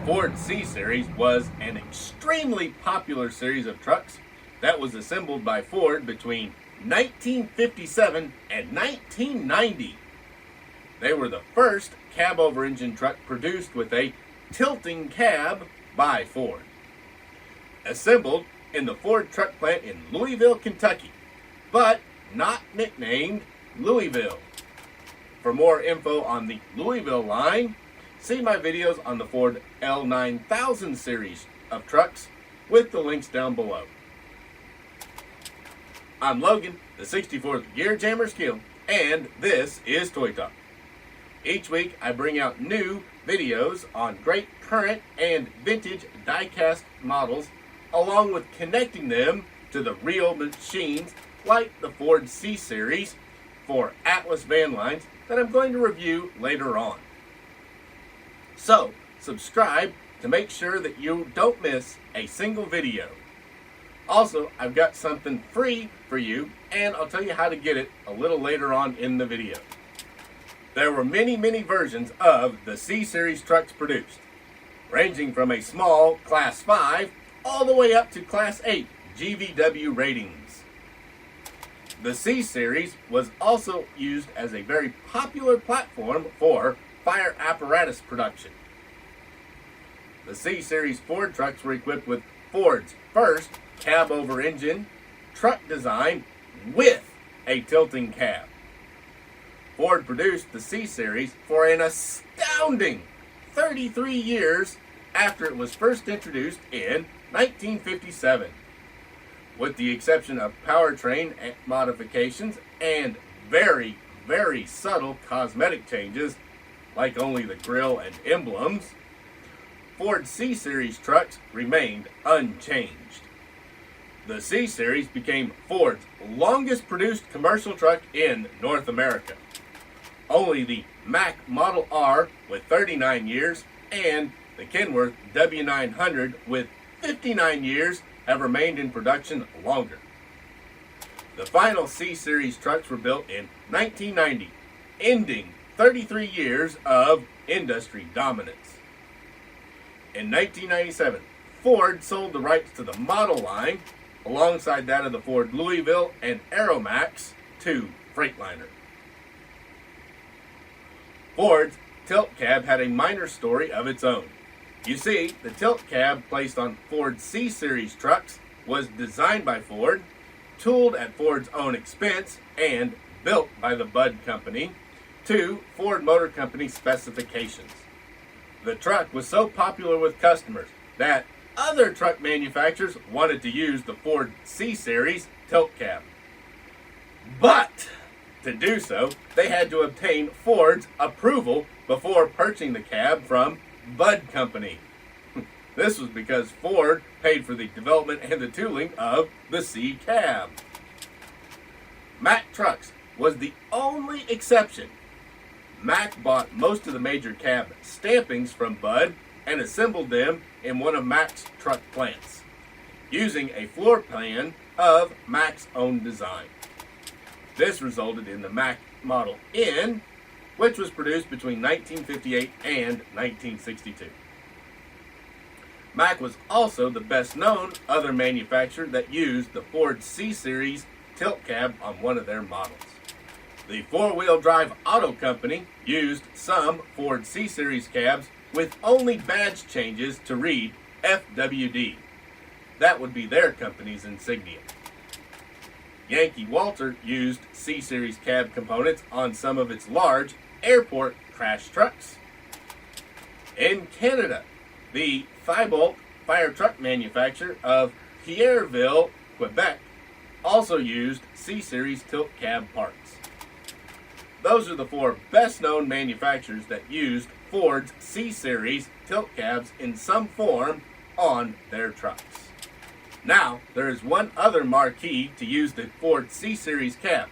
Ford C-Series was an extremely popular series of trucks that was assembled by Ford between 1957 and 1990. They were the first cab-over-engine truck produced with a tilting cab by Ford. Assembled in the Ford truck plant in Louisville, Kentucky, but not nicknamed Louisville. For more info on the Louisville line, see my videos on the Ford L9000 series of trucks with the links down below. I'm Logan, the 64th Gear Jammer Skeele, and this is Toy Talk. Each week I bring out new videos on great current and vintage diecast models, along with connecting them to the real machines like the Ford C-Series for Atlas van lines that I'm going to review later on. So, subscribe to make sure that you don't miss a single video. Also, I've got something free for you, and I'll tell you how to get it a little later on in the video. There were many versions of the C-Series trucks produced, ranging from a small Class 5 all the way up to Class 8 GVW ratings. The C-Series was also used as a very popular platform for fire apparatus production. The C-Series Ford trucks were equipped with Ford's first cab-over-engine truck design with a tilting cab. Ford produced the C-Series for an astounding 33 years after it was first introduced in 1957. With the exception of powertrain modifications and very subtle cosmetic changes, like only the grille and emblems, Ford C-Series trucks remained unchanged. The C-Series became Ford's longest produced commercial truck in North America. Only the Mack Model R with 39 years and the Kenworth W900 with 59 years have remained in production longer. The final C-Series trucks were built in 1990, ending 33 years of industry dominance. In 1997, Ford sold the rights to the model line alongside that of the Ford Louisville and Aeromax to Freightliner. Ford's tilt cab had a minor story of its own. You see, the tilt cab placed on Ford C-Series trucks was designed by Ford, tooled at Ford's own expense, and built by the Budd Company to Ford Motor Company specifications. The truck was so popular with customers that other truck manufacturers wanted to use the Ford C-Series tilt cab. But to do so, they had to obtain Ford's approval before purchasing the cab from Budd Company. This was because Ford paid for the development and the tooling of the C-Cab. Mack Trucks was the only exception. Mack bought most of the major cab stampings from Budd and assembled them in one of Mack's truck plants, using a floor plan of Mack's own design. This resulted in the Mack Model N, which was produced between 1958 and 1962. Mack was also the best known other manufacturer that used the Ford C-Series tilt cab on one of their models. The four-wheel drive auto company used some Ford C-Series cabs with only badge changes to read FWD. That would be their company's insignia. Yankee Walter used C-Series cab components on some of its large airport crash trucks. In Canada, the Thibault fire truck manufacturer of Pierreville, Quebec, also used C-Series tilt cab parts. Those are the four best-known manufacturers that used Ford's C-Series tilt cabs in some form on their trucks. Now, there is one other marquee to use the Ford C-Series cab,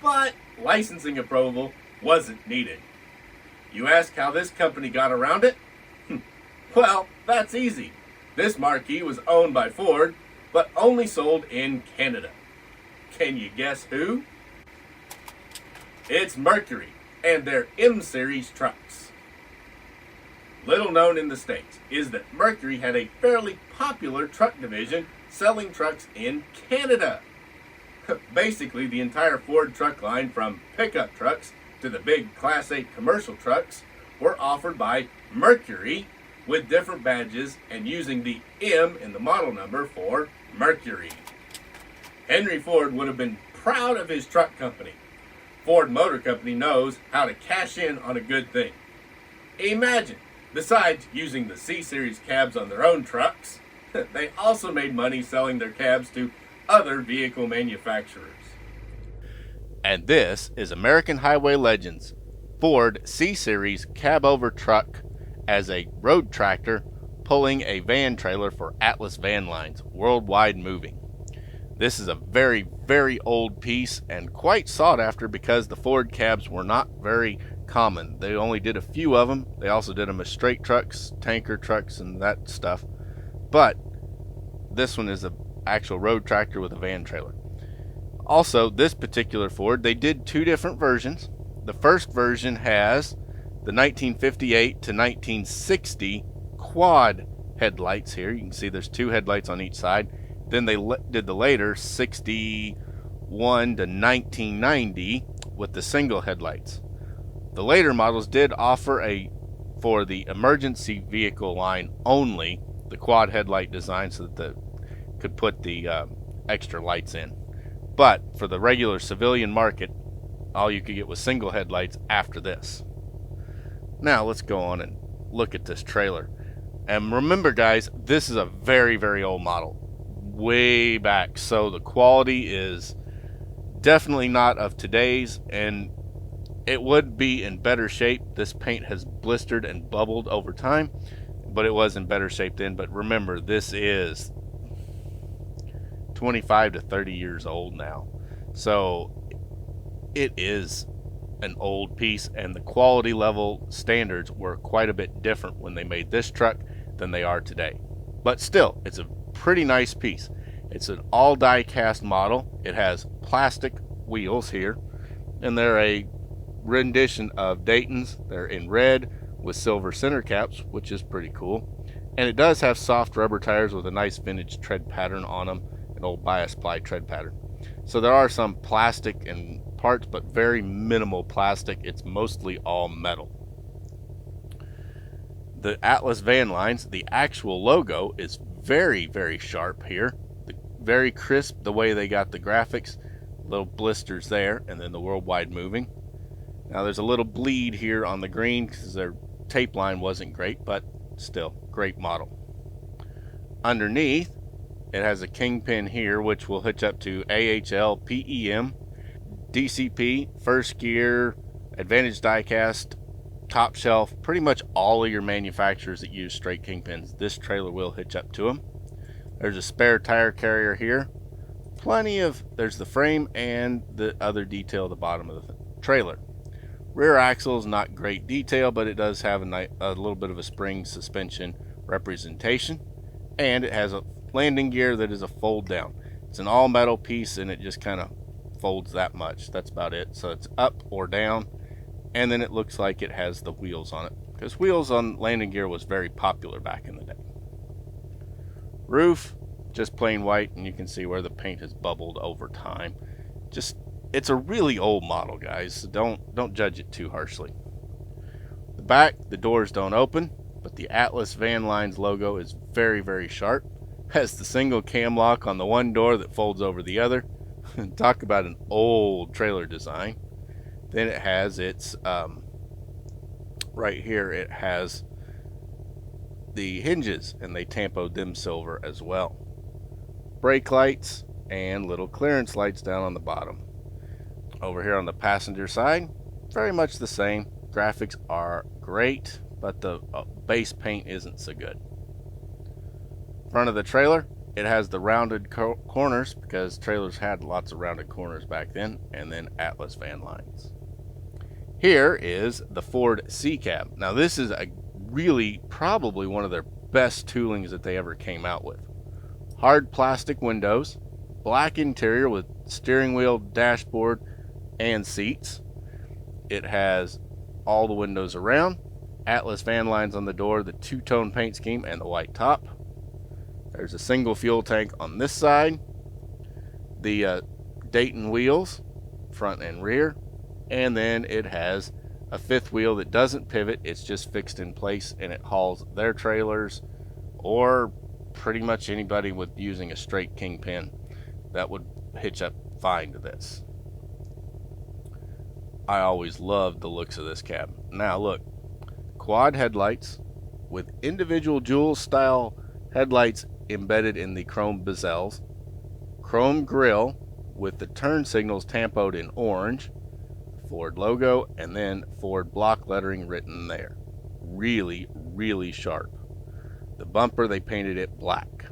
but licensing approval wasn't needed. You ask how this company got around it? Well, that's easy. This marquee was owned by Ford, but only sold in Canada. Can you guess who? It's Mercury and their M-Series trucks. Little known in the States is that Mercury had a fairly popular truck division selling trucks in Canada. Basically, the entire Ford truck line, from pickup trucks to the big Class 8 commercial trucks, were offered by Mercury with different badges and using the M in the model number for Mercury. Henry Ford would have been proud of his truck company. Ford Motor Company knows how to cash in on a good thing. Imagine, besides using the C-Series cabs on their own trucks, they also made money selling their cabs to other vehicle manufacturers. And this is American Highway Legends Ford C-Series cab-over truck as a road tractor pulling a van trailer for Atlas Van Lines, worldwide moving. This is a very, very old piece and quite sought after because the Ford cabs were not very common. They only did a few of them. They also did them as straight trucks, tanker trucks, and that stuff. But this one is an actual road tractor with a van trailer. Also, this particular Ford, they did two different versions. The first version has the 1958 to 1960 quad headlights here. You can see there's two headlights on each side. Then they did the later 61 to 1990 with the single headlights. The later models did offer for the emergency vehicle line only, the quad headlight design so that could put the extra lights in. But for the regular civilian market, all you could get was single headlights after this. Now let's go on and look at this trailer. And remember, guys, this is a very, very old model. Way back. So the quality is definitely not of today's, and it would be in better shape. This paint has blistered and bubbled over time, but it was in better shape then. But remember, this is 25 to 30 years old now. So it is an old piece, and the quality level standards were quite a bit different when they made this truck than they are today. But still, it's a pretty nice piece. It's an all die-cast model. It has plastic wheels here, and they're a rendition of Dayton's. They're in red with silver center caps, which is pretty cool. And it does have soft rubber tires with a nice vintage tread pattern on them, an old bias ply tread pattern. So there are some plastic and parts, but very minimal plastic. It's mostly all metal. The Atlas Van Lines, the actual logo is very, very sharp here. Very crisp the way they got the graphics. Little blisters there, and then the worldwide moving. Now there's a little bleed here on the green because their tape line wasn't great, but still, great model. Underneath, it has a kingpin here, which will hitch up to AHL, PEM, DCP, first gear, Advantage Diecast, top shelf, pretty much all of your manufacturers that use straight kingpins. This trailer will hitch up to them. There's a spare tire carrier here. There's the frame and the other detail at the bottom of the trailer. Rear axle is not great detail, but it does have a little bit of a spring suspension representation. And it has a landing gear that is a fold down. It's an all metal piece, and it just kind of folds that much. That's about it. So it's up or down, and then it looks like it has the wheels on it, because wheels on landing gear was very popular back in the day. Roof, just plain white, and you can see where the paint has bubbled over time. It's a really old model, guys, so don't judge it too harshly. The back, the doors don't open, but the Atlas Van Lines logo is very, very sharp. Has the single cam lock on the one door that folds over the other. Talk about an old trailer design. Then it has its right here, it has the hinges, and they tampoed them silver as well. Brake lights and little clearance lights down on the bottom. Over here on the passenger side, very much the same. Graphics are great, but the base paint isn't so good. Front of the trailer, it has the rounded corners, because trailers had lots of rounded corners back then, and then Atlas Van Lines. Here is the Ford C-Cab. Now this is really probably one of their best toolings that they ever came out with. Hard plastic windows, black interior with steering wheel, dashboard, and seats. It has all the windows around, Atlas van lines on the door, the two-tone paint scheme, and the white top. There's a single fuel tank on this side. The Dayton wheels, front and rear. And then it has a fifth wheel that doesn't pivot. It's just fixed in place, and it hauls their trailers or pretty much anybody with using a straight kingpin that would hitch up fine to this. I always loved the looks of this cab. Now look, quad headlights with individual jewel style headlights embedded in the chrome bezels, chrome grille with the turn signals tampoed in orange, Ford logo, and then Ford block lettering written there. Really, really sharp. The bumper, they painted it black.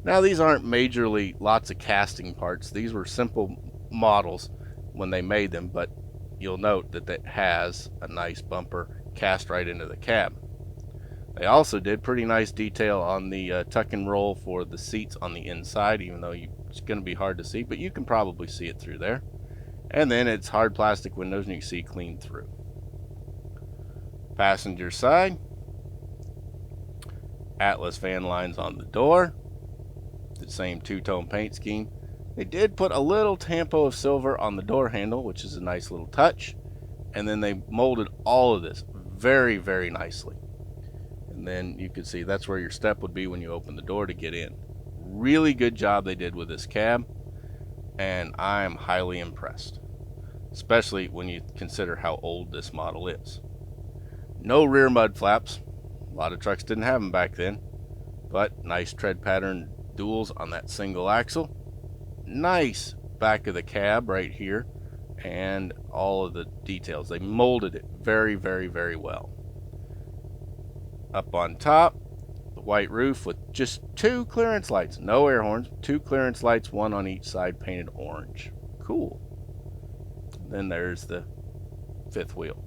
Now these aren't majorly lots of casting parts. These were simple models when they made them, but you'll note that it has a nice bumper cast right into the cab. They also did pretty nice detail on the tuck and roll for the seats on the inside, even though it's going to be hard to see, but you can probably see it through there. And then it's hard plastic windows and you can see clean through. Passenger side, Atlas van lines on the door, the same two-tone paint scheme. They did put a little tampo of silver on the door handle, which is a nice little touch. And then they molded all of this very, very nicely. And then you can see that's where your step would be when you open the door to get in. Really good job they did with this cab, and I'm highly impressed, especially when you consider how old this model is. No rear mud flaps. A lot of trucks didn't have them back then, but nice tread pattern duals on that single axle. Nice back of the cab right here, and all of the details. They molded it very, very, very well. Up on top, the white roof with just two clearance lights, no air horns, two clearance lights, one on each side, painted orange. Cool. Then there's the fifth wheel.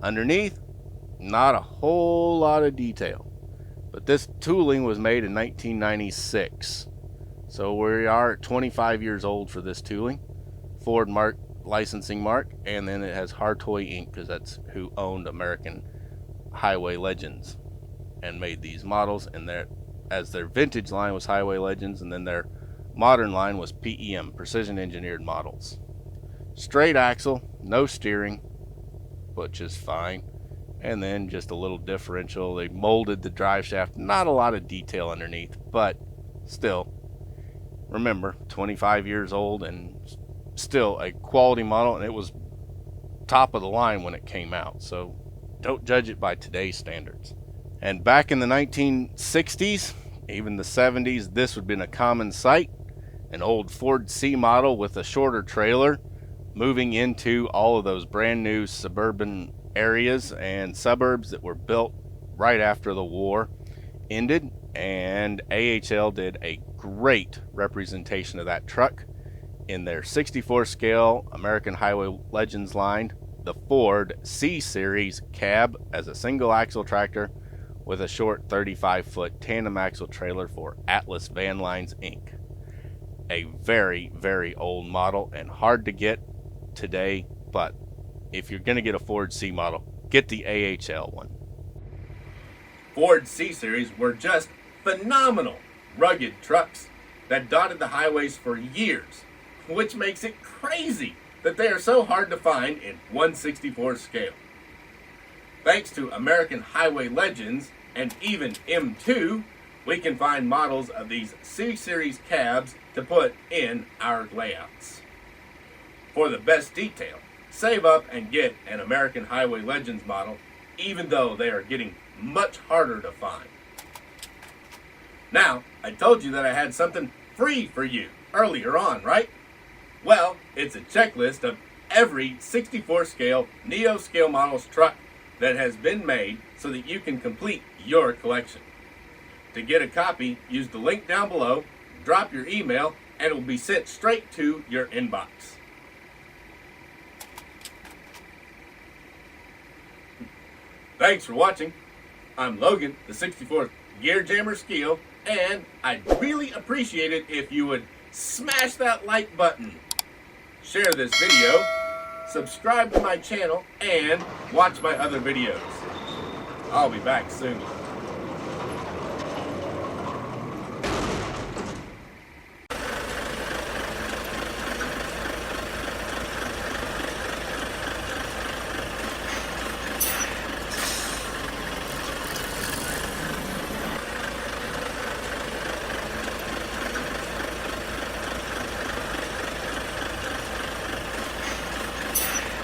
Underneath, not a whole lot of detail, but this tooling was made in 1996. So we are 25 years old for this tooling. Ford mark, licensing mark, and then it has Hartoy Inc. because that's who owned American Highway Legends and made these models. And their vintage line was Highway Legends, and then their modern line was PEM, Precision Engineered Models. Straight axle, no steering, which is fine. And then just a little differential. They molded the drive shaft. Not a lot of detail underneath, but still, remember, 25 years old and still a quality model, and it was top of the line when it came out. So don't judge it by today's standards. And back in the 1960s, even the 70s, this would have been a common sight. An old Ford C model with a shorter trailer moving into all of those brand new suburban areas and suburbs that were built right after the war ended, and AHL did a great representation of that truck in their 64 scale American Highway Legends line, the Ford C-Series cab as a single axle tractor with a short 35-foot tandem axle trailer for Atlas Van Lines Inc. A very, very old model and hard to get today, but if you're going to get a Ford C model, get the AHL one. Ford C-Series were just phenomenal, rugged trucks that dotted the highways for years, which makes it crazy that they are so hard to find in 1/64 scale. Thanks to American Highway Legends and even M2, we can find models of these C-Series cabs to put in our layouts. For the best detail, save up and get an American Highway Legends model, even though they are getting much harder to find. Now, I told you that I had something free for you earlier on, right? Well, it's a checklist of every 64 scale Neo scale models truck that has been made so that you can complete your collection. To get a copy, use the link down below, drop your email, and it will be sent straight to your inbox. Thanks for watching. I'm Logan, the 64th Gear Jammer Skeele, and I'd really appreciate it if you would smash that like button, share this video, subscribe to my channel, and watch my other videos. I'll be back soon.